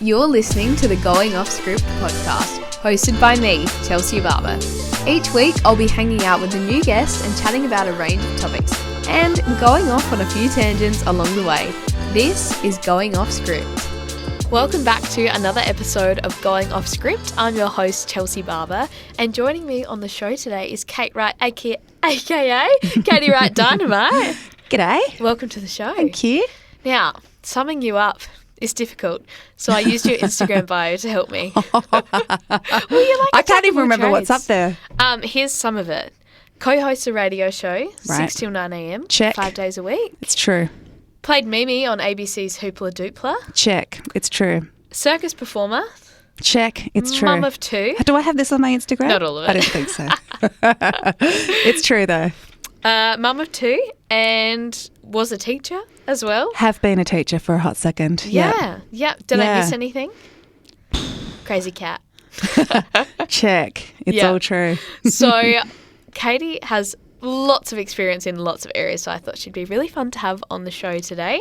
You're listening to the Going Off Script podcast, hosted by me, Chelsea Barber. Each week, I'll be hanging out with a new guest and chatting about a range of topics, and going off on a few tangents along the way. This is Going Off Script. Welcome back to another episode of Going Off Script. I'm your host, Chelsea Barber, and joining me on the show today is Kate Wright, aka Katie Wright Dynamite. G'day. Welcome to the show. Thank you. Now, summing you up is difficult, so I used your Instagram bio to help me. I can't even remember what's up there. Here's some of it. Co-hosts a radio show, 6 till 9 a.m, Check. 5 days a week. It's true. Played Mimi on ABC's Hoopla Doopla. Check. It's true. Circus performer. Check. It's true. Mum of two. Do I have this on my Instagram? Not all of it. I don't think so. It's true though. Mum of two and was a teacher as well. Have been a teacher for a hot second. Yeah. Did I miss anything? Crazy cat. Check. It's all true. So Katie has lots of experience in lots of areas, so I thought she'd be really fun to have on the show today.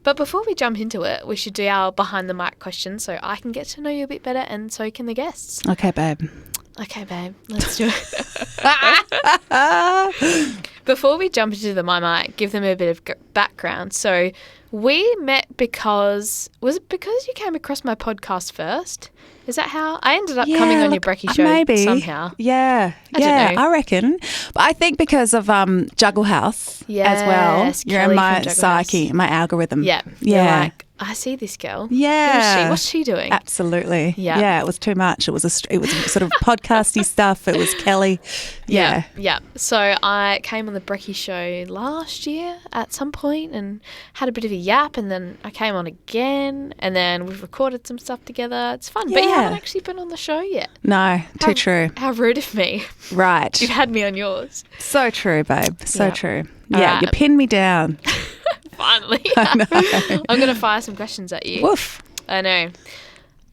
But before we jump into it, we should do our behind the mic questions so I can get to know you a bit better and so can the guests. Okay, babe. Let's do it. Before we jump into them, I might give them a bit of background. So we met because you came across my podcast first? Is that how I ended up coming on your Brekkie show? Maybe. Somehow. Yeah. I don't know. I reckon. But I think because of Juggle House as well. You're in my psyche, my algorithm. Yeah. You're like, I see this girl. Yeah. What's she doing? Absolutely. Yeah. It was too much. It was sort of podcasty stuff. It was Kelly. Yeah. So I came on the Brekkie show last year at some point and had a bit of a yap, and then I came on again, and then we've recorded some stuff together. It's fun. But you haven't actually been on the show yet. No, too true. How rude of me. Right. You've had me on yours. So true, babe. So true. All yeah, right. you pinned me down. Finally. I know. I'm going to fire some questions at you. Woof. I know.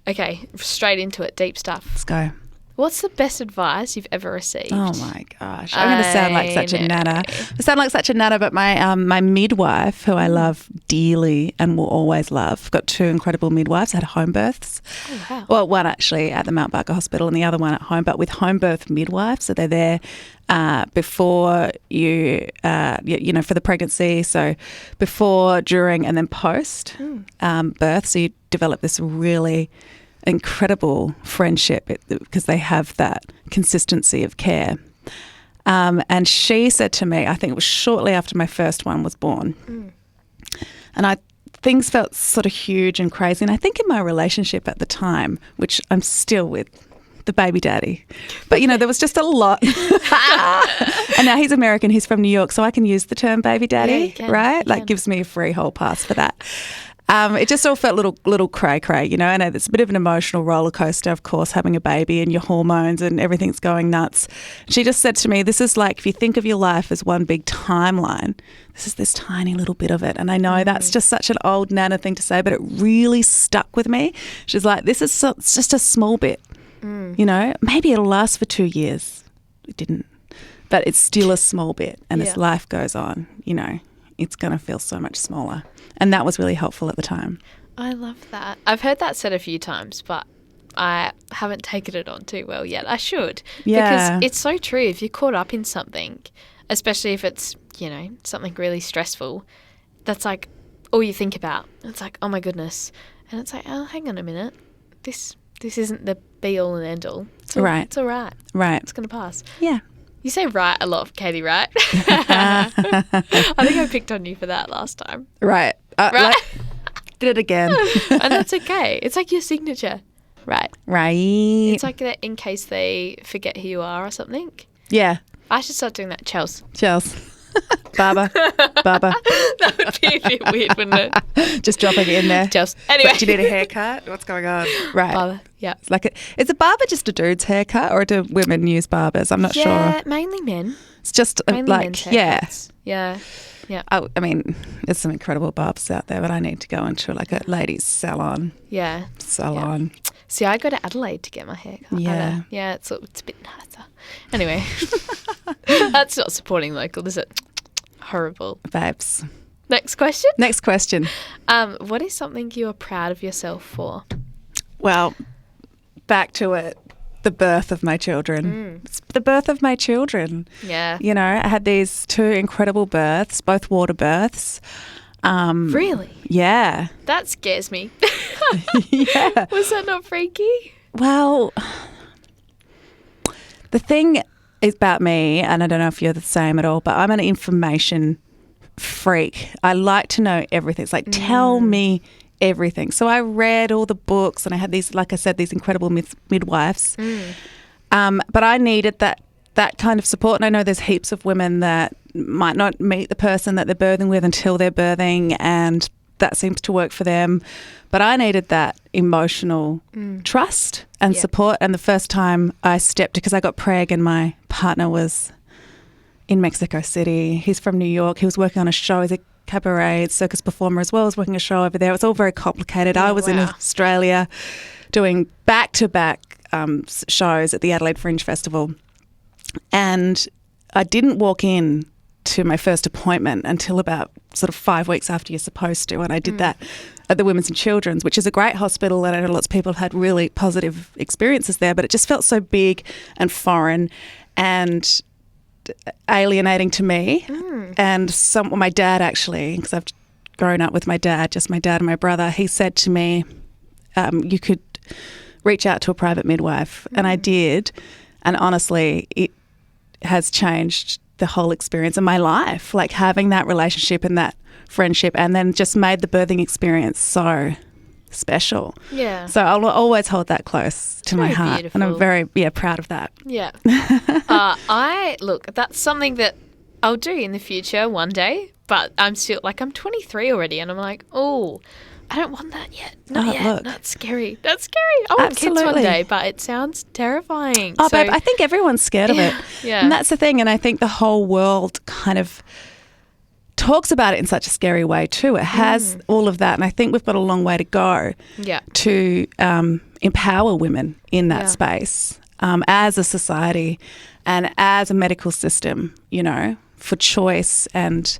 Okay, straight into it. Deep stuff. Let's go. What's the best advice you've ever received? Oh, my gosh. I'm going to sound like such a nana. I sound like such a nana, but my midwife, who I love dearly and will always love, got two incredible midwives, had home births. Oh, wow. Well, one actually at the Mount Barker Hospital and the other one at home, but with home birth midwives. So they're there before you, for the pregnancy. So before, during, and then post birth. So you develop this really incredible friendship because they have that consistency of care. And she said to me, I think it was shortly after my first one was born, and things felt sort of huge and crazy. And I think in my relationship at the time, which I'm still with, the baby daddy, but there was just a lot. And now he's American, he's from New York, so I can use the term baby daddy, right? Like gives me a free hall pass for that. It just all felt little cray-cray, and it's a bit of an emotional roller coaster, of course, having a baby and your hormones and everything's going nuts. She just said to me, this is like, if you think of your life as one big timeline, this is this tiny little bit of it. And I know that's just such an old nana thing to say, but it really stuck with me. She's like, it's just a small bit, maybe it'll last for 2 years. It didn't, but it's still a small bit. And as life goes on, it's going to feel so much smaller. And that was really helpful at the time. I love that. I've heard that said a few times, but I haven't taken it on too well yet. I should. Yeah. Because it's so true. If you're caught up in something, especially if it's, something really stressful, that's like all you think about. It's like, oh my goodness. And it's like, oh, hang on a minute. This isn't the be all and end all. Right. It's all right. Right. It's going to pass. Yeah. You say right a lot, Katie, right? I think I picked on you for that last time. Right. Right. Did it again. And that's okay. It's like your signature. Right. Right. It's like that in case they forget who you are or something. Yeah. I should start doing that. Chels. Barber. That would be a bit weird, wouldn't it? Just dropping it in there. Chels. Anyway. But do you need a haircut? What's going on? Right. Barber. Yeah. It's like is a barber just a dude's haircut or do women use barbers? I'm not sure. Yeah, mainly men. It's just mainly men's haircuts. Yeah. I mean, there's some incredible barbers out there, but I need to go into like a ladies' salon. Yeah. Salon. Yeah. See, I go to Adelaide to get my hair cut. Yeah. Yeah, it's a bit nicer. Anyway, that's not supporting local, is it? Horrible. Babes. Next question. What is something you are proud of yourself for? Well, back to it. The birth of my children. It's the birth of my children. Yeah. You know, I had these 2 incredible births, both water births. Really? Yeah. That scares me. Yeah. Was that not freaky? Well, the thing is about me, and I don't know if you're the same at all, but I'm an information freak. I like to know everything. It's like, tell me everything. So I read all the books, and I had these, like I said, these incredible midwives. But I needed that kind of support. And I know there's heaps of women that might not meet the person that they're birthing with until they're birthing, and that seems to work for them. But I needed that emotional trust and support. And the first time I stepped, because I got preg and my partner was in Mexico City. He's from New York. He was working on a show. He's a cabaret circus performer as well. I was working a show over there. It was all very complicated. I was in Australia doing back-to-back shows at the Adelaide Fringe Festival, and I didn't walk in to my first appointment until about sort of 5 weeks after you're supposed to, and I did that at the Women's and Children's, which is a great hospital, and I know lots of people have had really positive experiences there, but it just felt so big and foreign and alienating to me. And my dad, actually, because I've grown up with my dad, just my dad and my brother, he said to me, you could reach out to a private midwife. And I did. And honestly, it has changed the whole experience of my life, like having that relationship and that friendship, and then just made the birthing experience so special. Yeah. So I'll always hold that close to my heart. Beautiful. And I'm very, proud of that. Yeah. Look, that's something that I'll do in the future one day, but I'm still, like, I'm 23 already, and I'm like, oh, I don't want that yet. Not yet. Look. That's scary. That's scary. I want kids one day, but it sounds terrifying. Oh, babe, I think everyone's scared of it. Yeah. And that's the thing. And I think the whole world kind of talks about it in such a scary way too. It has all of that. And I think we've got a long way to go to empower women in that space as a society and as a medical system, you know, for choice and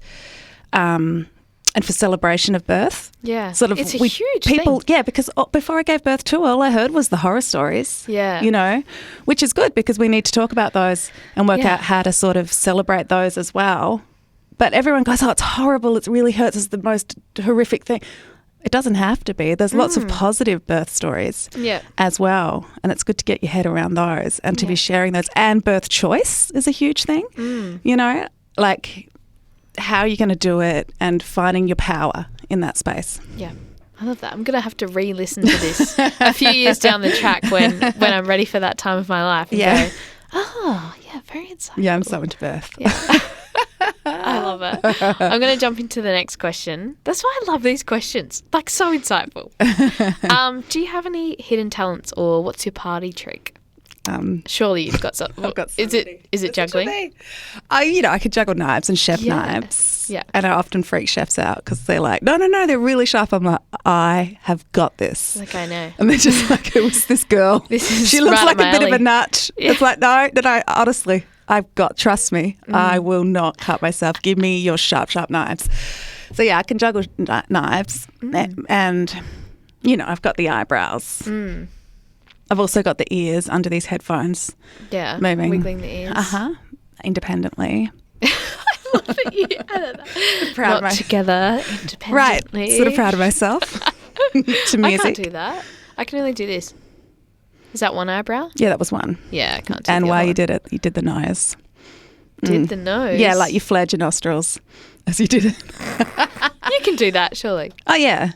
for celebration of birth. Yeah. Sort of it's a huge thing. Yeah, because before I gave birth too, all I heard was the horror stories. Yeah. You know, which is good because we need to talk about those and work out how to sort of celebrate those as well. But everyone goes, oh, it's horrible, it really hurts, it's the most horrific thing. It doesn't have to be. There's lots of positive birth stories as well. And it's good to get your head around those and to be sharing those. And birth choice is a huge thing, you know, like how are you going to do it and finding your power in that space. Yeah. I love that. I'm going to have to re-listen to this a few years down the track when I'm ready for that time of my life and go, oh, yeah, very insightful. Yeah, I'm so into birth. Yeah. I love it. I'm going to jump into the next question. That's why I love these questions. Like, so insightful. Do you have any hidden talents or what's your party trick? Surely you've got some. I've got so is it juggling? I could juggle knives and chef knives. Yeah. And I often freak chefs out because they're like, no, they're really sharp. I'm like, I have got this. Like, I know. And they're just like, who's this girl? She looks right like a bit alley. of a nut. Yeah. It's like, no, honestly, trust me, I will not cut myself. Give me your sharp knives. So yeah, I can juggle knives and, you know, I've got the eyebrows. I've also got the ears under these headphones. Yeah, moving. Wiggling the ears. Independently. I love it. I don't know. Proud Not together, independently. Right, sort of proud of myself. To music. I can't do that. I can only do this. Is that one eyebrow? Yeah, that was one. Yeah, I can't do And the while other you one. did it, you did the nose. Did the nose? Yeah, like you flared your nostrils as you did it. You can do that, surely. Oh yeah,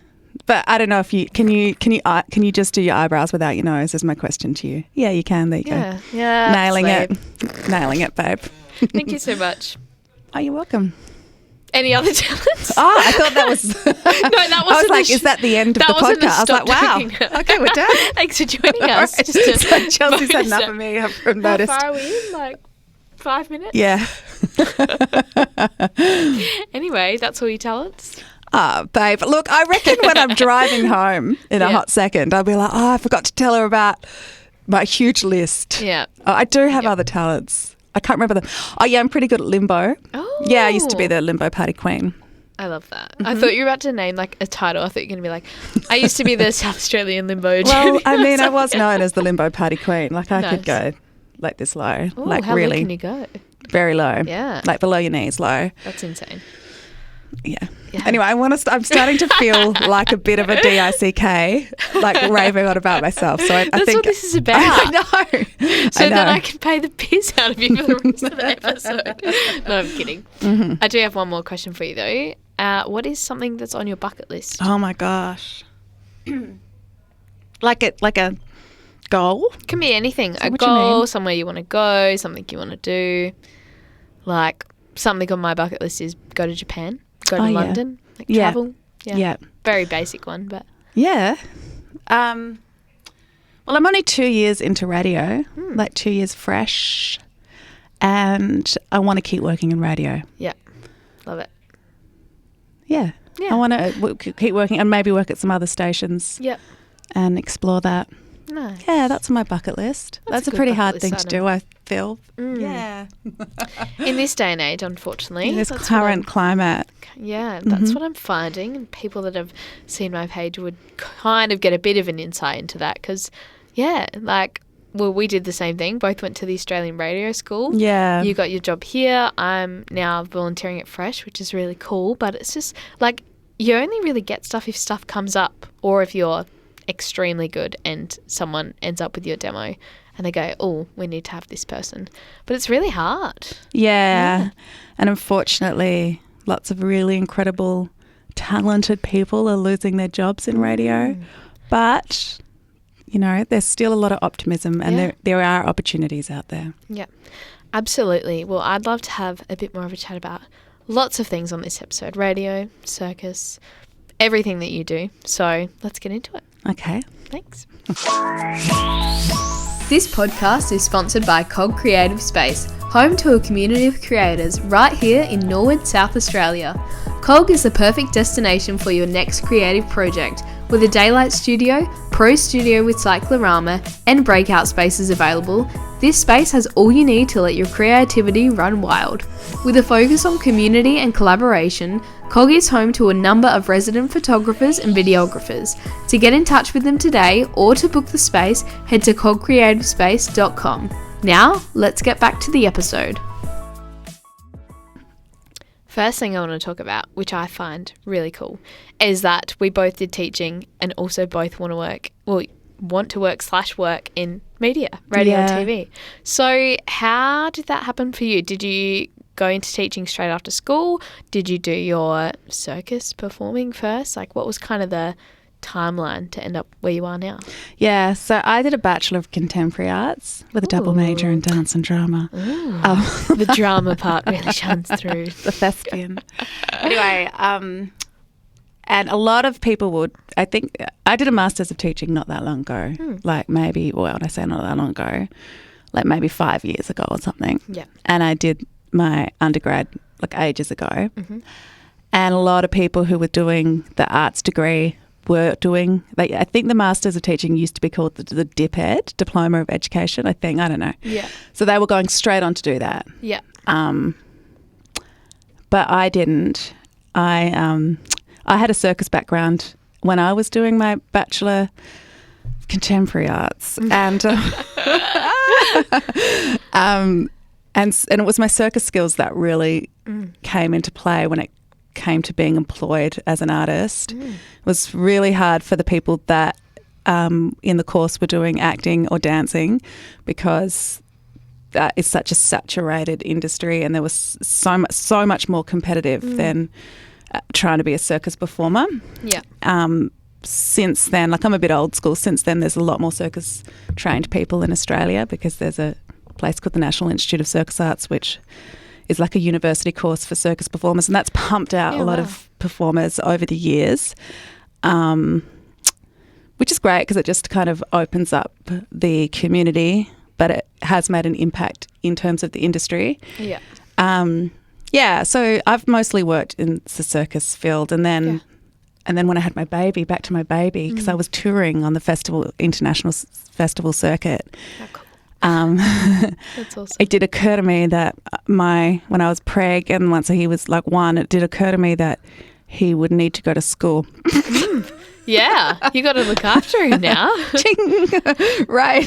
but I don't know if you can you just do your eyebrows without your nose? Is my question to you. Yeah, you can. There you go. Yeah. Nailing it, babe. Thank you so much. Oh, you're welcome. Any other talents? Oh, I thought that was. No, that wasn't. I was like, is that the end of the podcast? I was like, wow. Okay, we're done. Thanks for joining us. Right. Just So Chelsea's had enough of me. I've noticed. How far are we in? Like 5 minutes? Yeah. Anyway, that's all your talents? Babe, look, I reckon when I'm driving home in a hot second, I'll be like, oh, I forgot to tell her about my huge list. Yeah. Oh, I do have other talents. I can't remember them. Oh, yeah, I'm pretty good at limbo. Oh. Yeah, I used to be the limbo party queen. I love that. I thought you were about to name like a title. I thought you were going to be like, I used to be the South Australian limbo. Well, I mean, I was known as the limbo party queen. Like I could go like this low. Ooh, like how really low can you go? Very low. Yeah. Like below your knees low. That's insane. Yeah. Anyway, I'm starting to feel like a bit of a DICK, like raving on about myself. So I That's think what this is about. I know. So then I can pay the piss out of you for the rest of the episode. No, I'm kidding. Mm-hmm. I do have one more question for you though. What is something that's on your bucket list? Oh my gosh. like a goal? Can be anything. A goal, somewhere you want to go, something you want to do. Like something on my bucket list is go to Japan. Go to London, like travel. Yeah. Very basic one, but. Yeah. Well, I'm only 2 years into radio, like 2 years fresh, and I want to keep working in radio. Yeah. Love it. Yeah. I want to keep working and maybe work at some other stations. Yep. And explore that. Nice. Yeah, that's on my bucket list. That's a pretty hard thing to do, I feel. Yeah. In this day and age, unfortunately. In this current climate. Yeah, that's what I'm finding. And people that have seen my page would kind of get a bit of an insight into that because, we did the same thing. Both went to the Australian Radio School. Yeah. You got your job here. I'm now volunteering at Fresh, which is really cool. But it's just like you only really get stuff if stuff comes up or if you're extremely good and someone ends up with your demo and they go, oh, we need to have this person. But it's really hard. Yeah. And unfortunately, lots of really incredible, talented people are losing their jobs in radio. But, you know, there's still a lot of optimism and there are opportunities out there. Yeah, absolutely. Well, I'd love to have a bit more of a chat about lots of things on this episode. Radio, circus, everything that you do. So let's get into it. Okay. Thanks. This podcast is sponsored by Cog Creative Space, home to a community of creators right here in Norwood, South Australia. Cog is the perfect destination for your next creative project, with a daylight studio, pro studio with cyclorama, and breakout spaces available. This space has all you need to let your creativity run wild. With a focus on community and collaboration, Cog is home to a number of resident photographers and videographers. To get in touch with them today or to book the space, head to cogcreativespace.com. Now, let's get back to the episode. First thing I want to talk about, which I find really cool, is that we both did teaching and also both want to work in media, radio and TV. So how did that happen for you? Did you go into teaching straight after school? Did you do your circus performing first? Like what was kind of the timeline to end up where you are now? Yeah, so I did a Bachelor of Contemporary Arts with a double major in dance and drama. The drama part really shines through. The thespian. Anyway, and a lot of people would, I think, I did a Masters of Teaching not that long ago. Like maybe, well, when I say not that long ago, like maybe 5 years ago or something. Yeah. And I did my undergrad like ages ago. And a lot of people who were doing the arts degree were doing, like, I think the Masters of Teaching used to be called the DipEd, Diploma of Education, I think. I don't know. Yeah. So they were going straight on to do that. Yeah. But I didn't. I had a circus background when I was doing my Bachelor of Contemporary Arts. And and it was my circus skills that really came into play when it came to being employed as an artist. It was really hard for the people that in the course were doing acting or dancing because that is such a saturated industry and there was so much more competitive than trying to be a circus performer. Yeah. Since then, like I'm a bit old school, since then there's a lot more circus trained people in Australia because there's a place called the National Institute of Circus Arts which is like a university course for circus performers and that's pumped out a lot of performers over the years, which is great because it just kind of opens up the community, but it has made an impact in terms of the industry. Yeah. So I've mostly worked in the circus field and then when I had my baby, back to my baby, because I was touring on the international festival circuit. How cool. That's awesome. It did occur to me that when I was preg and once he was like 1, it did occur to me that he would need to go to school. Yeah, you got to look after him now. Right.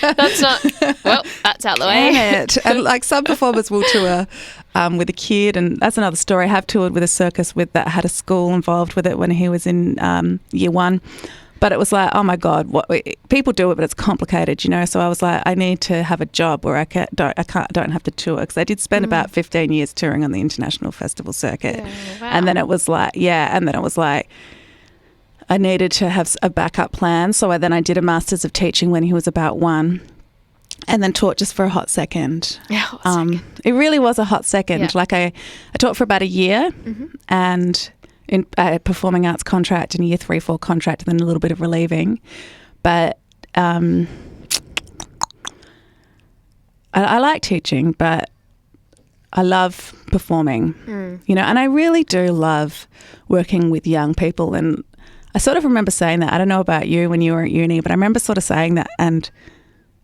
That's out the way. It. And like some performers will tour with a kid, and that's another story. I have toured with a circus that had a school involved with it when he was in year 1. But it was like, oh my God, people do it, but it's complicated, you know. So I was like, I need to have a job where I don't have to tour, because I did spend about 15 years touring on the international festival circuit, wow. and then it was like, I needed to have a backup plan. So I did a Masters of Teaching when he was about 1, and then taught just for a hot second. Yeah, it really was a hot second. Yeah. Like I taught for about a year, and in a performing arts contract and year 3, 4 contract, and then a little bit of relieving. But I like teaching, but I love performing, you know, and I really do love working with young people. And I sort of remember saying that. I don't know about you when you were at uni, but I remember sort of saying that, and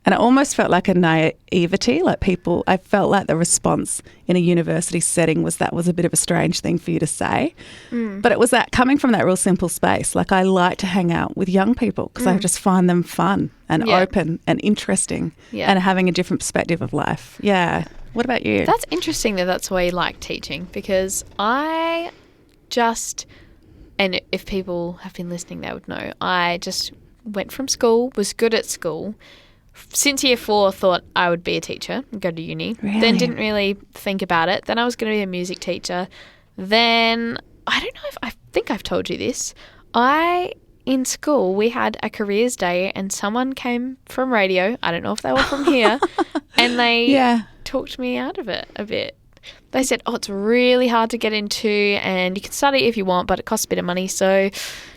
it almost felt like a naivety. Like I felt like the response in a university setting was a bit of a strange thing for you to say. But it was that coming from that real simple space. Like, I like to hang out with young people because I just find them fun and open and interesting and having a different perspective of life. Yeah. What about you? That's interesting that's why you like teaching, because I just... And if people have been listening, they would know. I just went from school, was good at school. Since year 4, thought I would be a teacher and go to uni. Really? Then didn't really think about it. Then I was going to be a music teacher. Then, I don't know I think I've told you this. In school, we had a careers day and someone came from radio. I don't know if they were from here. And they talked me out of it a bit. They said, it's really hard to get into and you can study if you want, but it costs a bit of money. So,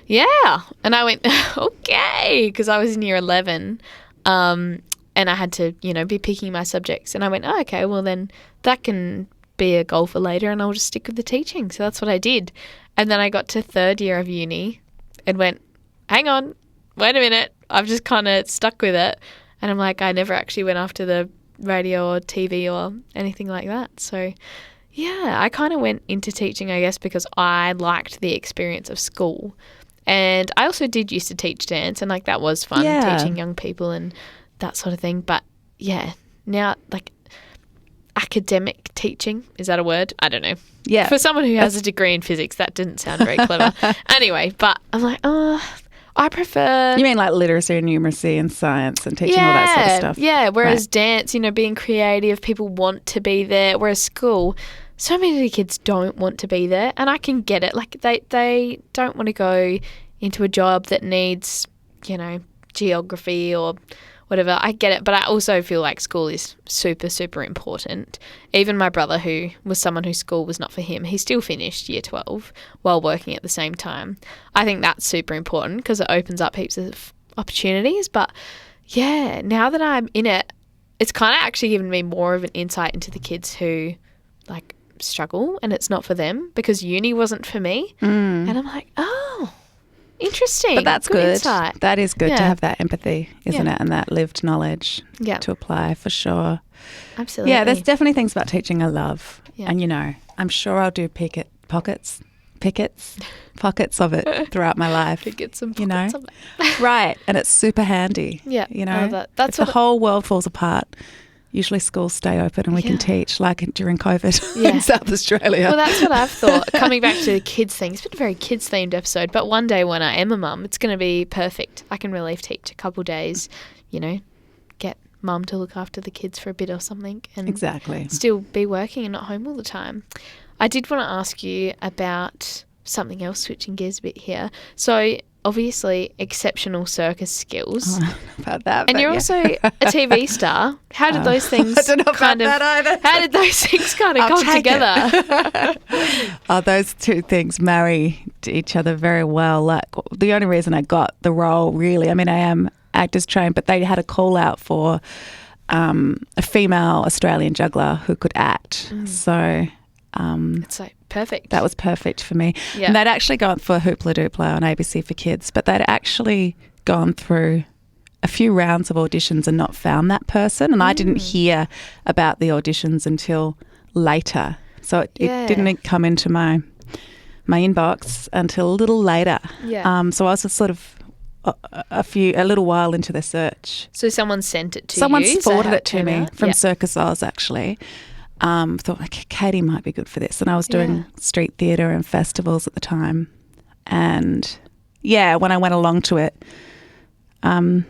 yeah. And I went, okay, because I was in year 11 and I had to, be picking my subjects. And I went, okay, well then that can be a goal for later and I'll just stick with the teaching. So that's what I did. And then I got to 3rd year of uni and went, hang on, wait a minute. I've just kind of stuck with it. And I'm like, I never actually went after the radio or TV or anything like that. So, yeah, I kind of went into teaching, I guess, because I liked the experience of school. And I also did used to teach dance, and, that was fun, teaching young people and that sort of thing. But, yeah, now, academic teaching, is that a word? I don't know. Yeah. For someone who has a degree in physics, that didn't sound very clever. Anyway, but I'm like, I prefer... You mean like literacy and numeracy and science and teaching all that sort of stuff? Yeah, whereas dance, being creative, people want to be there. Whereas school, so many of the kids don't want to be there, and I can get it. They don't want to go into a job that needs, geography or whatever. I get it, but I also feel like school is super, super important. Even my brother, who was someone whose school was not for him, he still finished year 12 while working at the same time. I think that's super important because it opens up heaps of opportunities. But, yeah, now that I'm in it, it's kind of actually given me more of an insight into the kids who, struggle and it's not for them because uni wasn't for me. And I'm like, interesting. But that's good. Insight. That is good to have that empathy, isn't it? And that lived knowledge to apply for sure. Absolutely. Yeah, there's definitely things about teaching I love. Yeah. And, I'm sure I'll do pockets of it throughout my life. Get some pockets of it. Right. And it's super handy. Yeah. That's if the whole world falls apart, usually schools stay open and we can teach, like during COVID in South Australia. Well, that's what I've thought. Coming back to the kids thing, it's been a very kids-themed episode, but one day when I am a mum, it's going to be perfect. I can relief teach a couple days, get mum to look after the kids for a bit or something and still be working and not home all the time. I did want to ask you about something else, switching gears a bit here. So, obviously, exceptional circus skills. About that, and you're also a TV star. How did those things I don't know about that either. How did those things kind of come together? Those two things marry to each other very well. Like, the only reason I got the role, really, I am actors trained, but they had a call out for a female Australian juggler who could act. So it's perfect. That was perfect for me. Yeah. And they'd actually gone for Hoopla Doopla on ABC for Kids, but they'd actually gone through a few rounds of auditions and not found that person. And I didn't hear about the auditions until later. So it didn't come into my my inbox until a little later. Yeah. So I was just sort of a little while into the search. So someone sent it to Someone you? forwarded it to me out? from Circus Oz, actually. Thought, okay, Katie might be good for this. And I was doing street theatre and festivals at the time. And, when I went along to it, I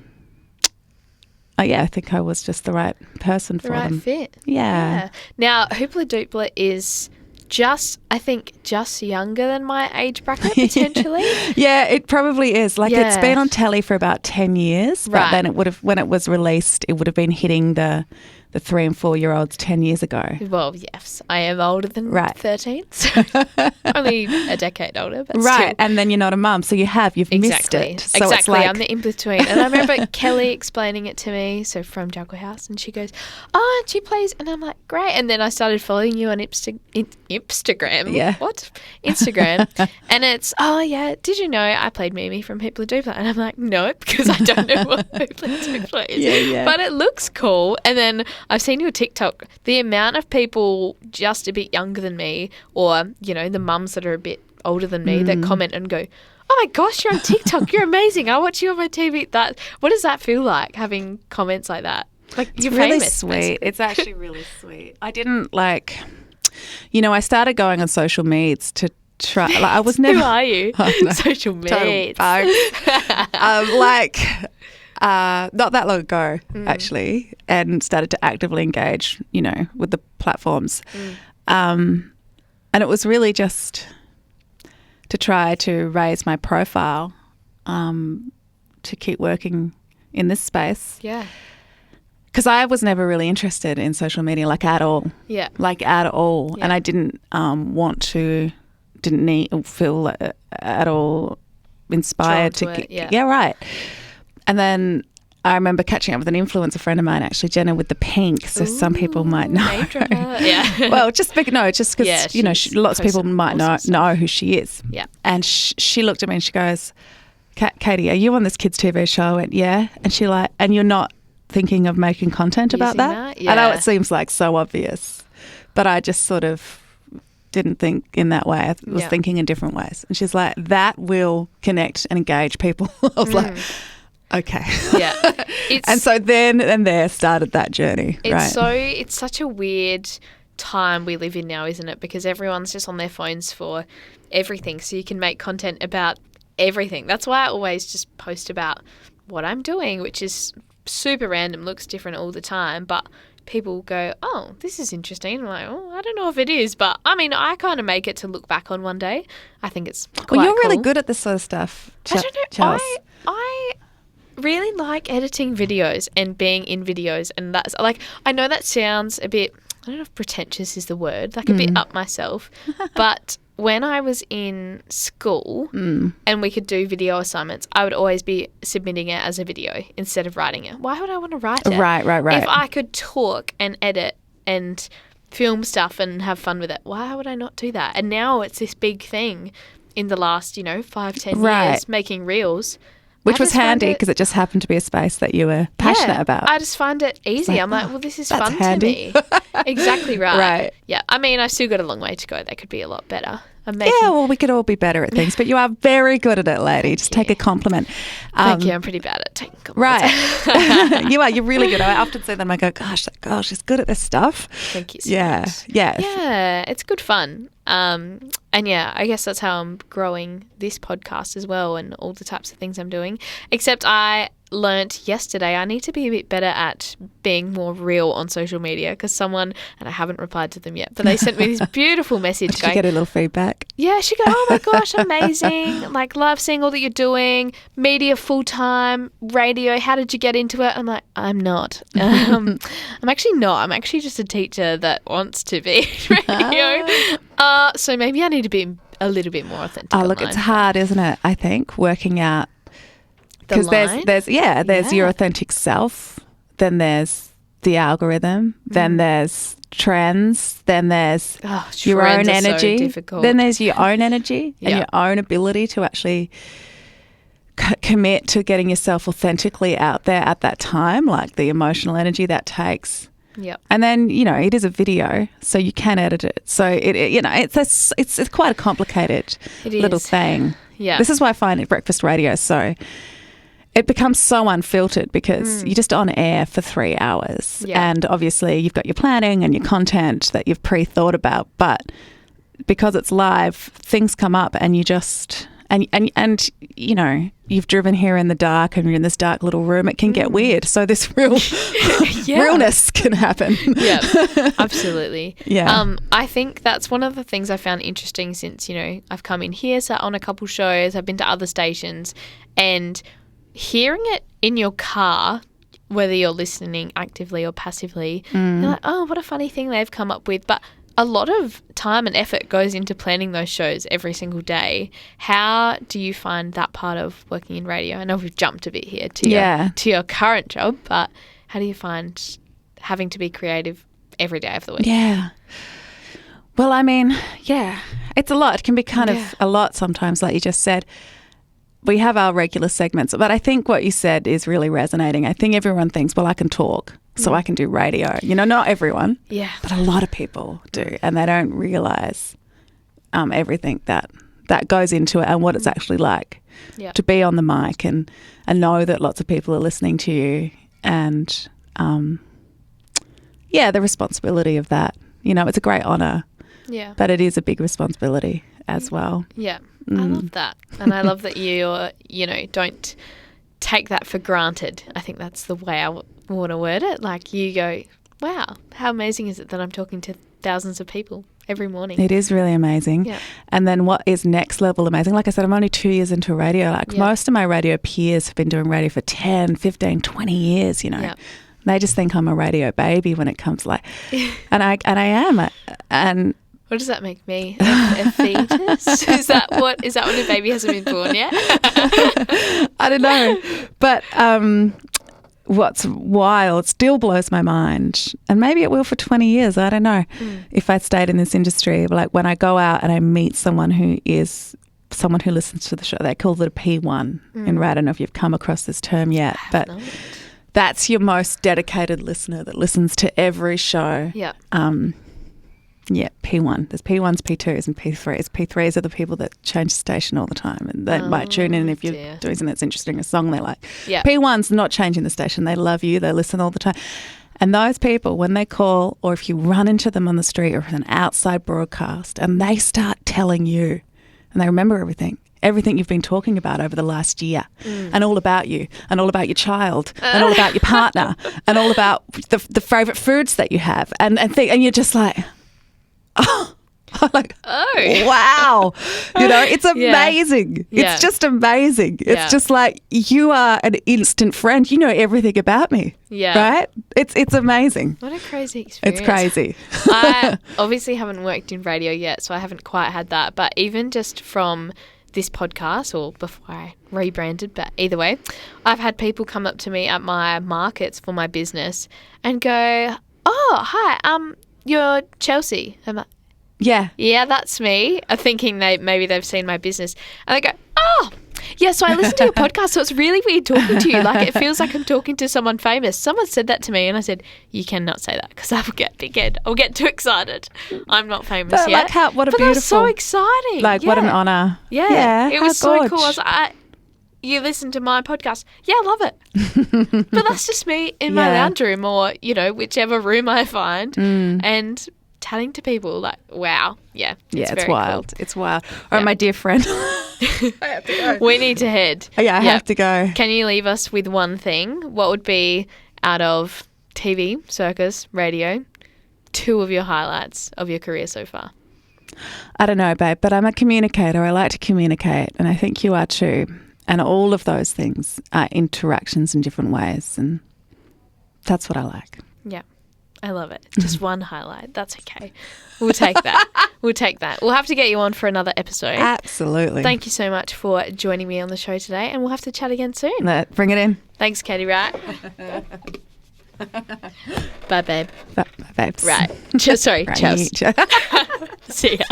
think I was just the right person for them. The right fit. Yeah. Now, Hoopla Doopla is just younger than my age bracket, potentially. Yeah, it probably is. Like, it's been on telly for about 10 years. But then when it was released, it would have been hitting the 3 and 4 year olds 10 years ago. Well, yes, I am older than 13, so only a decade older. But right, still. and then you're not a mum, so you've missed it. So exactly, it's like... I'm the in-between. And I remember Kelly explaining it to me, so from Juggle House, and she goes, oh, and she plays, and I'm like, great. And then I started following you on Instagram. Yeah. What? Instagram. And it's, oh, yeah, did you know I played Mimi from Hoopla Doopla? And I'm like, no, because I don't know what Hoopla Doopla is. Yeah. But it looks cool. And then I've seen your TikTok. The amount of people just a bit younger than me, or, the mums that are a bit older than me that comment and go, oh my gosh, you're on TikTok. You're amazing. I watch you on my TV. What does that feel like, having comments like that? Like, it's you're really famous. Sweet. Basically. It's actually really sweet. I didn't I started going on social medias to try. Like, I was never. Who are you? Oh, no. Social medias. Not that long ago, actually, and started to actively engage, with the platforms. And it was really just to try to raise my profile, to keep working in this space. Yeah. Because I was never really interested in social media, at all. Yeah. At all. Yeah. And I didn't feel at all inspired to. Yeah, right. And then I remember catching up with an influencer friend of mine, actually, Jenna with the pink. So some people might know. Yeah. Well, just because lots of people might know who she is. Yeah. And she looked at me and she goes, "Katie, are you on this kids' TV show?" I went, "Yeah." And she and you're not thinking of making content about that? Yeah. I know it seems like so obvious, but I just sort of didn't think in that way. I was thinking in different ways. And she's like, that will connect and engage people. I was like, okay. Yeah. And so then and there started that journey. It's such a weird time we live in now, isn't it? Because everyone's just on their phones for everything. So you can make content about everything. That's why I always just post about what I'm doing, which is super random, looks different all the time, but people go, oh, this is interesting. I'm like, oh, I don't know if it is, but I mean, I kind of make it to look back on one day. I think it's quite Well, you're really cool. good at this sort of stuff. I don't know. Chels. I really like editing videos and being in videos, and that's like, I know that sounds a bit, I don't know if pretentious is the word, like a bit up myself, but when I was in school and we could do video assignments, I would always be submitting it as a video instead of writing it. Why would I want to write it? Right. If I could talk and edit and film stuff and have fun with it, why would I not do that? And now it's this big thing in the last, 5-10 years, making reels. Which was handy because it just happened to be a space that you were passionate about. I just find it easy. I'm like, well, this is fun handy. to me. Exactly right. Right. Yeah. I mean, I've still got a long way to go. They could be a lot better. We could all be better at things, but you are very good at it, lady. Just take a compliment. Thank you. I'm pretty bad at taking compliments. Right. You are. You're really good. I often say them. I go, gosh, that girl, she's good at this stuff. Thank you so much. Yeah. Yeah. It's good fun. And yeah, I guess that's how I'm growing this podcast as well and all the types of things I'm doing. Except I learnt yesterday I need to be a bit better at being more real on social media because someone, and I haven't replied to them yet, but they sent me this beautiful message. Did you get a little feedback? Yeah, she goes, oh my gosh, amazing. Like, love seeing all that you're doing. Media full-time, radio, how did you get into it? I'm like, I'm not. I'm actually not. I'm actually just a teacher that wants to be radio. So maybe I need to be a little bit more authentic. Oh, look, it's hard, isn't it? I think working out because there's your authentic self, then there's the algorithm, then there's trends, then there's your own energy, then there's your own energy and your own ability to actually commit to getting yourself authentically out there at that time, like the emotional energy that takes. Yep. And then, it is a video, so you can edit it. So, it's quite a complicated little thing. Yeah. This is why I find breakfast radio it becomes so unfiltered because you're just on air for 3 hours. Yeah. And obviously you've got your planning and your content that you've pre-thought about. But because it's live, things come up and you just... And you've driven here in the dark and you're in this dark little room. It can get weird. So this realness can happen. Yeah, absolutely. Yeah. I think that's one of the things I found interesting since, I've come in here, sat on a couple shows, I've been to other stations, and hearing it in your car, whether you're listening actively or passively, you're like, oh, what a funny thing they've come up with. But a lot of time and effort goes into planning those shows every single day. How do you find that part of working in radio? I know we've jumped a bit here to your current job, but how do you find having to be creative every day of the week? Yeah. Well, I mean, it's a lot. It can be kind of a lot sometimes, like you just said. We have our regular segments, but I think what you said is really resonating. I think everyone thinks, well, I can talk, so I can do radio. Not everyone, but a lot of people do, and they don't realise everything that goes into it and what it's actually like to be on the mic and know that lots of people are listening to you and, the responsibility of that. It's a great honour, but it is a big responsibility as well. Yeah. I love that. And I love that you don't take that for granted. I think that's the way I want to word it. Like you go, wow, how amazing is it that I'm talking to thousands of people every morning? It is really amazing. Yeah. And then what is next level amazing? Like I said, I'm only 2 years into radio. Like most of my radio peers have been doing radio for 10, 15, 20 years, Yeah. They just think I'm a radio baby when it comes and I am. And what does that make me? A fetus? Is that when a baby hasn't been born yet? I don't know. But what's wild still blows my mind. And maybe it will for 20 years. I don't know if I stayed in this industry. Like when I go out and I meet someone who listens to the show, they call it a P1. And I don't know if you've come across this term yet, but that's your most dedicated listener that listens to every show. Yeah. P1. There's P1s, P2s, and P3s. P3s are the people that change the station all the time, and they might tune in if you're doing something that's interesting, a song they like. Yeah. P1s not changing the station. They love you. They listen all the time. And those people, when they call, or if you run into them on the street or an outside broadcast, and they start telling you, and they remember everything you've been talking about over the last year, and all about you, and all about your child, and all about your partner, and all about the favourite foods that you have, and you're just like, oh, wow. It's amazing. Yeah. It's just amazing. It's just like you are an instant friend. You know everything about me. Yeah. Right? It's amazing. What a crazy experience. It's crazy. I obviously haven't worked in radio yet, so I haven't quite had that. But even just from this podcast, or before I rebranded, but either way, I've had people come up to me at my markets for my business and go, oh, hi, you're Chelsea. I'm like, yeah, that's me. I'm thinking maybe they've seen my business. And they go, oh, yeah, so I listened to your podcast, so it's really weird talking to you. Like, it feels like I'm talking to someone famous. Someone said that to me, and I said, you cannot say that because I will get big head. I'll get too excited. I'm not famous yet. What a but beautiful. That's so exciting. Like, what an honour. Yeah. It was so cool. I was like, you listen to my podcast. Yeah, I love it. But that's just me in my lounge room or, whichever room I find and chatting to people like, wow. Yeah. It's wild. Cool. It's wild. All right, my dear friend. I have to go. We need to head. Yeah, I have to go. Can you leave us with one thing? What would be out of TV, circus, radio, 2 of your highlights of your career so far? I don't know, babe, but I'm a communicator. I like to communicate, and I think you are too. And all of those things are interactions in different ways, and that's what I like. Yeah, I love it. Just one highlight. That's okay. We'll take that. We'll have to get you on for another episode. Absolutely. Thank you so much for joining me on the show today, and we'll have to chat again soon. Bring it in. Thanks, Katie Wright. Bye, babe. Bye, babes. Right. Sorry, Chelsea. See ya.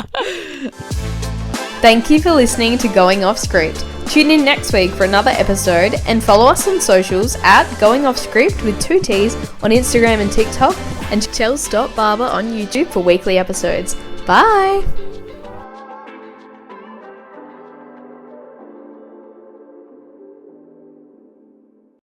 Thank you for listening to Going Off Script. Tune in next week for another episode and follow us on socials at Going Off Script with 2 T's on Instagram and TikTok, and Chels Barber on YouTube for weekly episodes. Bye!